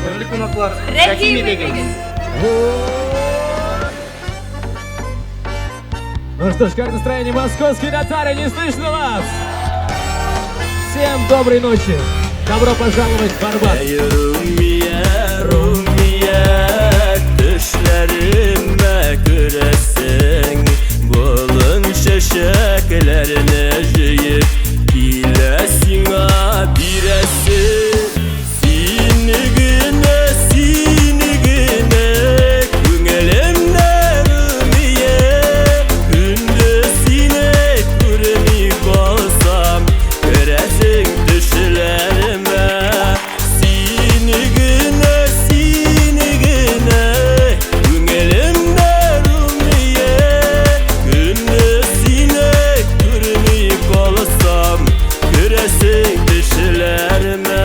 Бірлік қонақтар Рәхим рәхим етегіз. Ну что ж, как настроение? Московские татары, не слышно вас! Всем доброй ночи! Добро пожаловать в Барбат! Düşlerime göresin Bulun şeşeklerini jiyip Bilesine biresin Sinigine sinigine Güngelimden ümiye Gündüzine kürmik olsam Göresin düşlerime Sinigine sinigine Güngelimden ümiye Gündüzine kürmik olsam Göresin düşlerime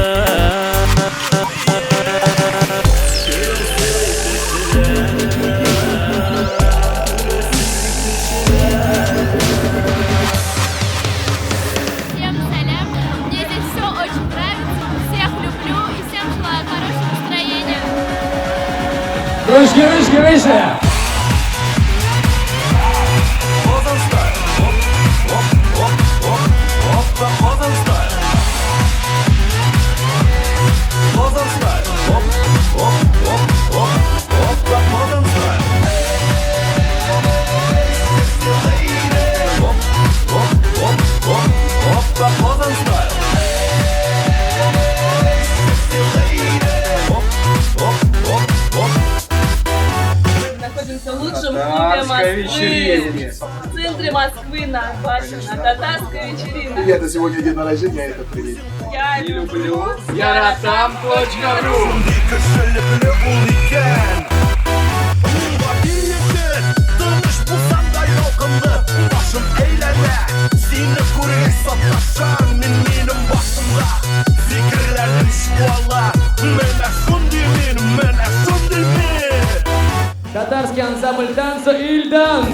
Всем салям. Мне здесь все очень нравится. Всех люблю и всем желаю хорошего настроения. Ручки, ручки, выше! Находимся в лучшем клубе Татарская Москвы, вечеринка. в центре Москвы, на Башенной. Татарская вечеринка. Ребята, сегодня день рождения, это привет. Я люблю Yarattam.ru Dönüş bulsam da yolkumdu Başım eyleme Seni kurye sataşan Benim başımda Fikirlerim şualla Mene şundi min Mene şundi min Татарский ансамбль танца Ильдан!